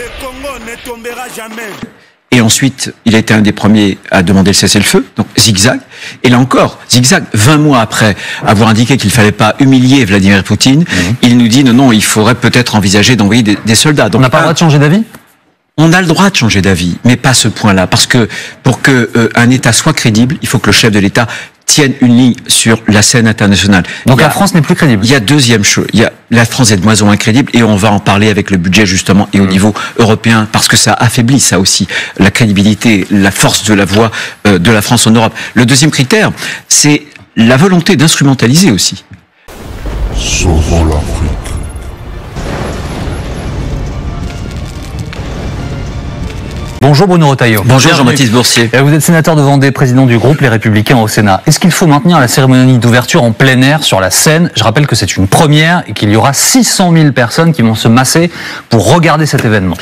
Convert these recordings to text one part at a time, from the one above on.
Le Congo ne tombera jamais. Et ensuite, il a été un des premiers à demander le cessez-le-feu, donc zigzag. Et là encore, zigzag, 20 mois après avoir indiqué qu'il ne fallait pas humilier Vladimir Poutine, il nous dit non, il faudrait peut-être envisager d'envoyer des soldats. Donc, on n'a pas le droit de changer d'avis ? On a le droit de changer d'avis, mais pas à ce point-là, parce que pour que un État soit crédible, il faut que le chef de l'État tienne une ligne sur la scène internationale. Donc la France n'est plus crédible. Il y a deuxième chose, la France est de moins en moins crédible, et on va en parler avec le budget justement et au niveau européen, parce que ça affaiblit ça aussi la crédibilité, la force de la voix de la France en Europe. Le deuxième critère, c'est la volonté d'instrumentaliser aussi. Sauvons l'Afrique. Bonjour Bruno Retailleau. Bonjour Jean-Baptiste Boursier. Vous êtes sénateur de Vendée, président du groupe Les Républicains au Sénat. Est-ce qu'il faut maintenir la cérémonie d'ouverture en plein air sur la scène ? Je rappelle que c'est une première et qu'il y aura 600 000 personnes qui vont se masser pour regarder cet événement.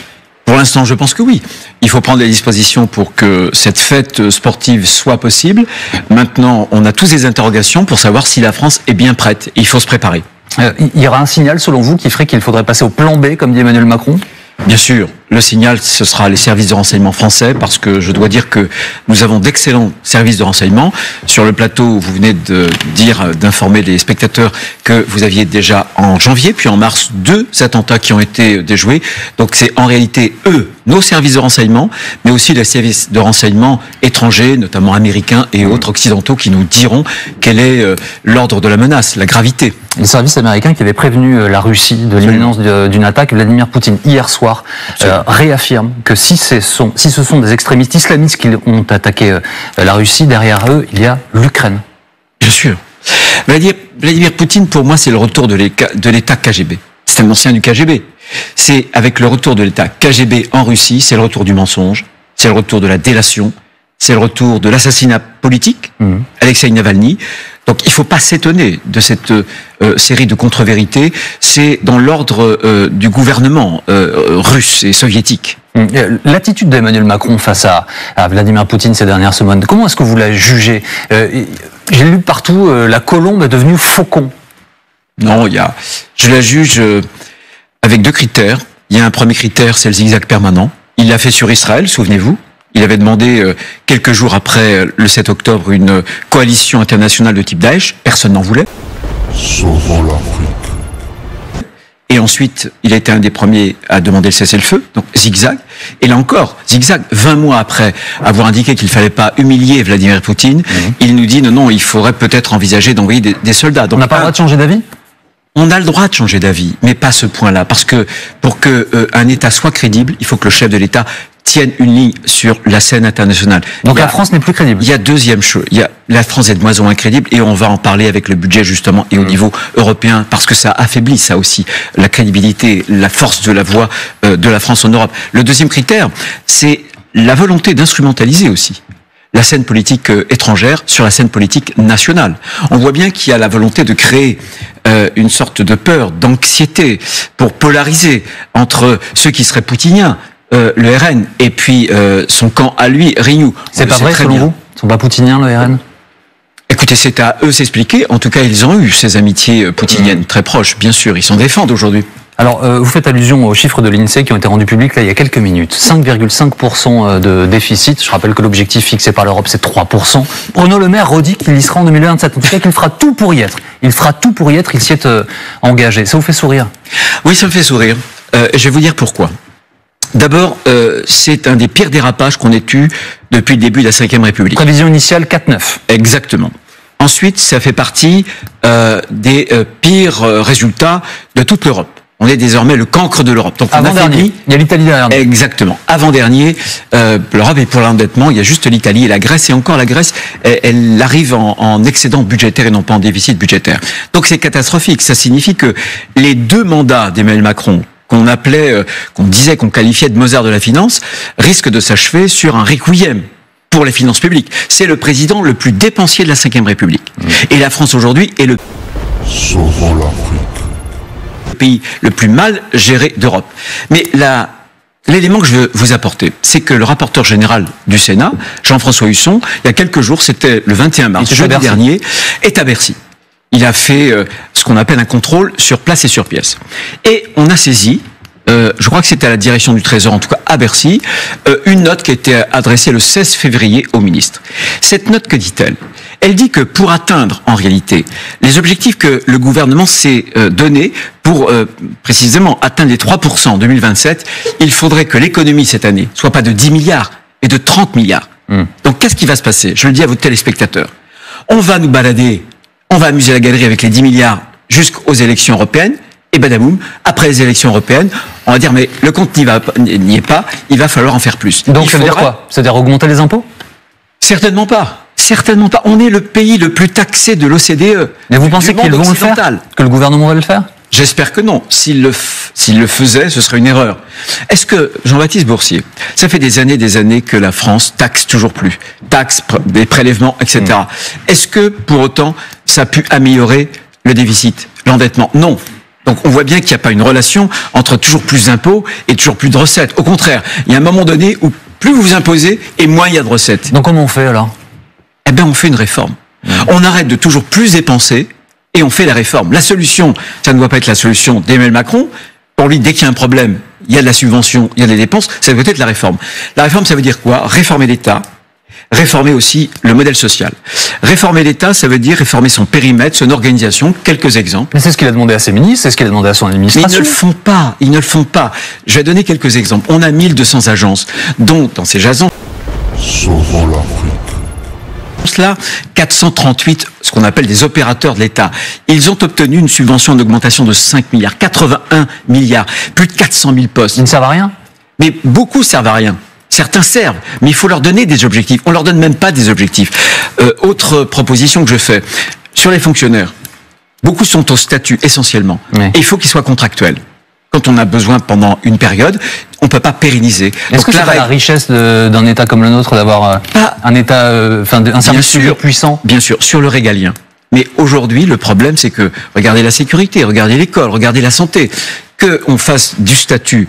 Pour l'instant, je pense que oui. Il faut prendre les dispositions pour que cette fête sportive soit possible. Maintenant, on a tous des interrogations pour savoir si la France est bien prête. Et il faut se préparer. Il y aura un signal, selon vous, qui ferait qu'il faudrait passer au plan B, comme dit Emmanuel Macron ? Bien sûr, le signal, ce sera les services de renseignement français, parce que je dois dire que nous avons d'excellents services de renseignement. Sur le plateau, vous venez d'informer les spectateurs que vous aviez déjà en janvier, puis en mars, 2 attentats qui ont été déjoués. Donc c'est en réalité nos services de renseignement, mais aussi les services de renseignement étrangers, notamment américains et autres occidentaux, qui nous diront quel est l'ordre de la menace, la gravité. Les services américains qui avaient prévenu la Russie de l'imminence d'une attaque, Vladimir Poutine, hier soir, réaffirme que si ce sont des extrémistes islamistes qui ont attaqué la Russie, derrière eux, il y a l'Ukraine. Bien sûr. Vladimir Poutine, pour moi, c'est le retour de l'État KGB. C'est un ancien du KGB. C'est avec le retour de l'État KGB en Russie, c'est le retour du mensonge, c'est le retour de la délation, c'est le retour de l'assassinat politique, Alexeï Navalny. Donc il ne faut pas s'étonner de cette série de contre-vérités. C'est dans l'ordre du gouvernement russe et soviétique. L'attitude d'Emmanuel Macron face à Vladimir Poutine ces dernières semaines, comment est-ce que vous la jugez ? J'ai lu partout, la colombe est devenue faucon. Non, je la juge avec 2 critères. Il y a un premier critère, c'est le zigzag permanent. Il l'a fait sur Israël, souvenez-vous. Il avait demandé, quelques jours après le 7 octobre, une coalition internationale de type Daesh. Personne n'en voulait. Sauvons l'Afrique. Et ensuite, il a été un des premiers à demander le cessez-le-feu, donc zigzag. Et là encore, zigzag, 20 mois après avoir indiqué qu'il ne fallait pas humilier Vladimir Poutine, il nous dit non, il faudrait peut-être envisager d'envoyer des soldats. Donc, on n'a pas le droit de changer d'avis ? On a le droit de changer d'avis, mais pas à ce point-là, parce que pour que un État soit crédible, il faut que le chef de l'État tienne une ligne sur la scène internationale. Donc la France n'est plus crédible. Il y a deuxième chose, la France est de moins en moins crédible, et on va en parler avec le budget justement et au niveau européen, parce que ça affaiblit ça aussi la crédibilité, la force de la voix de la France en Europe. Le deuxième critère, c'est la volonté d'instrumentaliser aussi la scène politique étrangère sur la scène politique nationale. On voit bien qu'il y a la volonté de créer une sorte de peur, d'anxiété, pour polariser entre ceux qui seraient poutiniens, le RN, et puis son camp à lui, Renew. C'est pas vrai selon vous ? Ils sont pas poutiniens, le RN ? Écoutez, c'est à eux s'expliquer. En tout cas, ils ont eu ces amitiés poutiniennes très proches, bien sûr. Ils s'en défendent aujourd'hui. Alors, vous faites allusion aux chiffres de l'INSEE qui ont été rendus publics là, il y a quelques minutes. 5,5% de déficit. Je rappelle que l'objectif fixé par l'Europe, c'est 3%. Bruno Le Maire redit qu'il y sera en 2027. En tout cas, qu'il fera tout pour y être. Il fera tout pour y être. Il s'y est engagé. Ça vous fait sourire ? Oui, ça me fait sourire. Je vais vous dire pourquoi. D'abord, c'est un des pires dérapages qu'on ait eu depuis le début de la Ve République. Prévision initiale 4,9. Exactement. Ensuite, ça fait partie des pires résultats de toute l'Europe. On est désormais le cancre de l'Europe. Donc avant-dernier. Il y a l'Italie derrière nous. Exactement. Avant-dernier, l'Europe est pour l'endettement. Il y a juste l'Italie et la Grèce. Et encore, la Grèce, elle arrive en excédent budgétaire et non pas en déficit budgétaire. Donc c'est catastrophique. Ça signifie que les 2 mandats d'Emmanuel Macron, qu'on qualifiait de Mozart de la finance, risquent de s'achever sur un requiem pour les finances publiques. C'est le président le plus dépensier de la Ve République. Et la France aujourd'hui est le Sauvons l'Afrique. pays le plus mal géré d'Europe. Mais l'élément que je veux vous apporter, c'est que le rapporteur général du Sénat, Jean-François Husson, il y a quelques jours, c'était le 21 mars, jeudi dernier, est à Bercy. Il a fait ce qu'on appelle un contrôle sur place et sur pièce. Et on a saisi je crois que c'était à la direction du Trésor, en tout cas à Bercy, une note qui a été adressée le 16 février au ministre. Cette note, que dit-elle ? Elle dit que pour atteindre, en réalité, les objectifs que le gouvernement s'est donnés pour précisément atteindre les 3% en 2027, il faudrait que l'économie cette année soit pas de 10 milliards, mais de 30 milliards. Donc qu'est-ce qui va se passer ? Je le dis à vos téléspectateurs. On va nous balader, on va amuser la galerie avec les 10 milliards jusqu'aux élections européennes, et badaboum, après les élections européennes, on va dire mais le compte n'y est pas, il va falloir en faire plus. Donc ça veut dire quoi ? C'est-à-dire augmenter les impôts ? Certainement pas. Certainement pas. On est le pays le plus taxé de l'OCDE. Mais vous pensez qu'ils vont le faire ? Que le gouvernement va le faire ? J'espère que non. S'il le faisait, ce serait une erreur. Est-ce que, Jean-Baptiste Boursier, ça fait des années que la France taxe toujours plus. Taxe, des prélèvements, etc. Est-ce que, pour autant, ça a pu améliorer le déficit, l'endettement ? Non. Donc on voit bien qu'il n'y a pas une relation entre toujours plus d'impôts et toujours plus de recettes. Au contraire, il y a un moment donné où plus vous imposez et moins il y a de recettes. Donc comment on fait alors ? Eh bien on fait une réforme. On arrête de toujours plus dépenser et on fait la réforme. La solution, ça ne doit pas être la solution d'Emmanuel Macron. Pour lui, dès qu'il y a un problème, il y a de la subvention, il y a des dépenses, ça doit être la réforme. La réforme, ça veut dire quoi ? Réformer l'État, réformer aussi le modèle social. Réformer l'État, ça veut dire réformer son périmètre, son organisation. Quelques exemples. Mais c'est ce qu'il a demandé à ses ministres, c'est ce qu'il a demandé à son administration. Mais ils ne le font pas, ils ne le font pas. Je vais donner quelques exemples. On a 1200 agences, dont, dans ces agences, Sauvons l'Afrique. là, 438, ce qu'on appelle des opérateurs de l'État. Ils ont obtenu une subvention d'augmentation de 5 milliards, 81 milliards, plus de 400 000 postes. Ils ne servent à rien ? Mais beaucoup servent à rien. Certains servent, mais il faut leur donner des objectifs. On leur donne même pas des objectifs. Autre proposition que je fais, sur les fonctionnaires, beaucoup sont au statut essentiellement, Oui. et il faut qu'ils soient contractuels. Quand on a besoin pendant une période, on peut pas pérenniser. Est-ce que c'est pas la richesse d'un État comme le nôtre d'avoir un État, un service public puissant ? Bien sûr, sur le régalien. Mais aujourd'hui, le problème, c'est que regardez la sécurité, regardez l'école, regardez la santé, qu'on fasse du statut,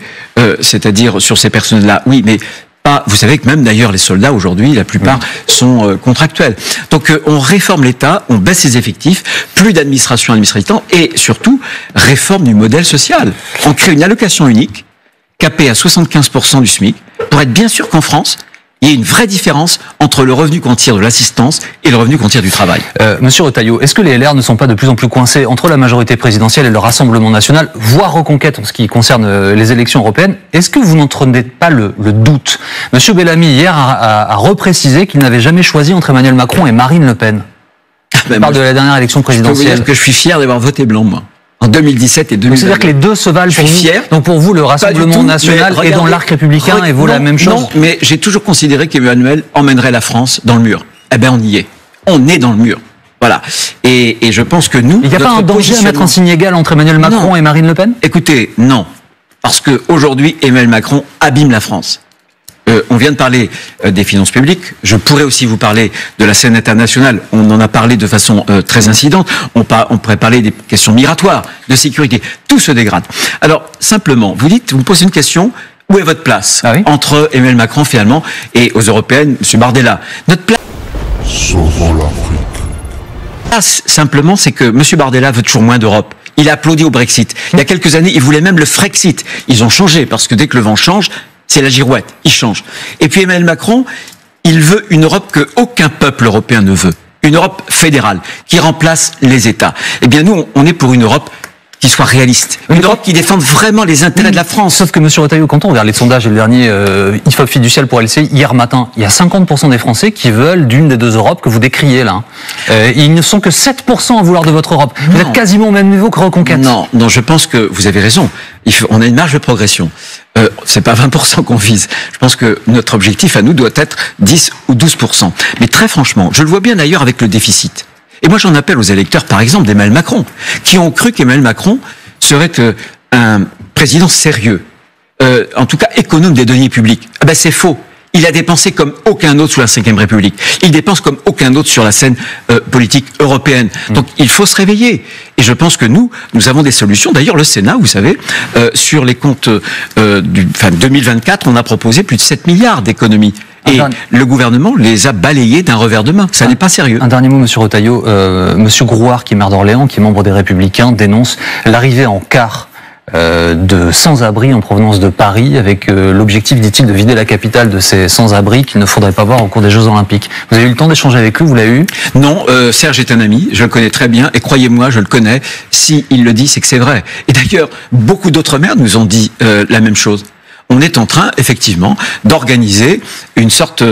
c'est-à-dire sur ces personnes-là, oui, mais pas. Vous savez que même d'ailleurs les soldats aujourd'hui, la plupart sont contractuels. Donc on réforme l'État, on baisse ses effectifs, plus d'administration administrative et surtout réforme du modèle social. On crée une allocation unique, capée à 75% du SMIC, pour être bien sûr qu'en France, il y a une vraie différence entre le revenu qu'on tire de l'assistance et le revenu qu'on tire du travail. Monsieur Retailleau, est-ce que les LR ne sont pas de plus en plus coincés entre la majorité présidentielle et le Rassemblement national, voire Reconquête en ce qui concerne les élections européennes ? Est-ce que vous n'entraînez pas le doute ? Monsieur Bellamy, hier, a reprécisé qu'il n'avait jamais choisi entre Emmanuel Macron et Marine Le Pen. On parle de la dernière élection Je peux vous présidentielle. dire que je suis fier d'avoir voté blanc, moi. En 2017 et 2022. C'est-à-dire que les deux se valent pour vous. Fier. Donc pour vous, le Rassemblement tout, national mais est dans regardez, l'arc républicain et vaut la même chose. Non, mais j'ai toujours considéré qu'Emmanuel emmènerait la France dans le mur. Eh ben, on y est. On est dans le mur. Voilà. Et je pense que nous... Il n'y a pas un danger à mettre un signe égal entre Emmanuel Macron Non. et Marine Le Pen ? Écoutez, non. Parce que aujourd'hui, Emmanuel Macron abîme la France. On vient de parler des finances publiques. Je pourrais aussi vous parler de la scène internationale. On en a parlé de façon très incidente. On pourrait parler des questions migratoires, de sécurité. Tout se dégrade. Alors, simplement, vous me posez une question. Où est votre place entre Emmanuel Macron, finalement, et aux Européennes, M. Bardella ? Notre place, Sauvons l'Afrique. simplement, c'est que M. Bardella veut toujours moins d'Europe. Il a applaudi au Brexit. Il y a quelques années, il voulait même le Frexit. Ils ont changé, parce que dès que le vent change, c'est la girouette. Il change. Et puis Emmanuel Macron, il veut une Europe que aucun peuple européen ne veut. Une Europe fédérale, qui remplace les États. Eh bien, nous, on est pour une Europe qui soit réaliste. Une Europe qui défende vraiment les intérêts de la France. Sauf que, monsieur Retailleau, quand on regarde les sondages et le dernier IFOP fiducial pour LCI, hier matin, il y a 50% des Français qui veulent d'une des deux Europes que vous décriez là. Ils ne sont que 7% à vouloir de votre Europe. Vous êtes quasiment au même niveau que Reconquête. Non, je pense que vous avez raison. On a une marge de progression. C'est pas 20% qu'on vise. Je pense que notre objectif à nous doit être 10 ou 12%. Mais très franchement, je le vois bien d'ailleurs avec le déficit. Et moi, j'en appelle aux électeurs, par exemple, d'Emmanuel Macron, qui ont cru qu'Emmanuel Macron serait un président sérieux, en tout cas économe des deniers publics. Ah ben, c'est faux. Il a dépensé comme aucun autre sous la Ve République. Il dépense comme aucun autre sur la scène politique européenne. Donc, il faut se réveiller. Et je pense que nous avons des solutions. D'ailleurs, le Sénat, vous savez, sur les comptes 2024, on a proposé plus de 7 milliards d'économies. Et le gouvernement les a balayés d'un revers de main. Ça n'est pas sérieux. Un dernier mot, monsieur Retailleau. Monsieur Grouard, qui est maire d'Orléans, qui est membre des Républicains, dénonce l'arrivée en quart de sans-abri en provenance de Paris, avec l'objectif, dit-il, de vider la capitale de ces sans-abri qu'il ne faudrait pas voir au cours des Jeux Olympiques. Vous avez eu le temps d'échanger avec eux, vous l'avez eu? Non, Serge est un ami, je le connais très bien, et croyez-moi, je le connais. Si il le dit, c'est que c'est vrai. Et d'ailleurs, beaucoup d'autres maires nous ont dit la même chose. On est en train, effectivement, d'organiser une sorte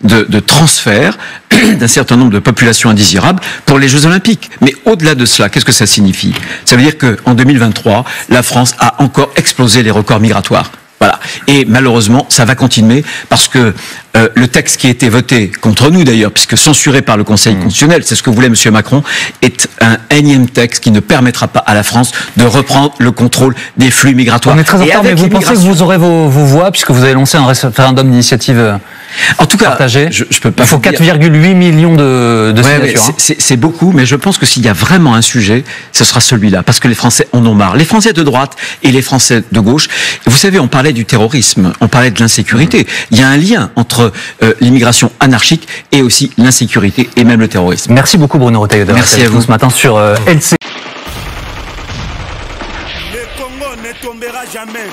de transfert d'un certain nombre de populations indésirables pour les Jeux Olympiques. Mais au-delà de cela, qu'est-ce que ça signifie? Ça veut dire qu'en 2023, la France a encore explosé les records migratoires. Voilà. Et malheureusement, ça va continuer parce que le texte qui a été voté contre nous d'ailleurs, puisque censuré par le Conseil constitutionnel, c'est ce que voulait M. Macron, est un énième texte qui ne permettra pas à la France de reprendre le contrôle des flux migratoires. On est très en retard, mais vous pensez que vous aurez vos voix, puisque vous avez lancé un référendum d'initiative en tout cas, partagée. Je peux pas. Il faut 4,8 millions de signatures. C'est beaucoup, mais je pense que s'il y a vraiment un sujet, ce sera celui-là, parce que les Français en ont marre. Les Français de droite et les Français de gauche. Vous savez, on parlait du terrorisme, on parlait de l'insécurité. Il y a un lien entre l'immigration anarchique et aussi l'insécurité et même le terrorisme. Merci beaucoup Bruno Retailleau d'avoir été avec nous ce matin sur LC. Le Congo ne tombera jamais.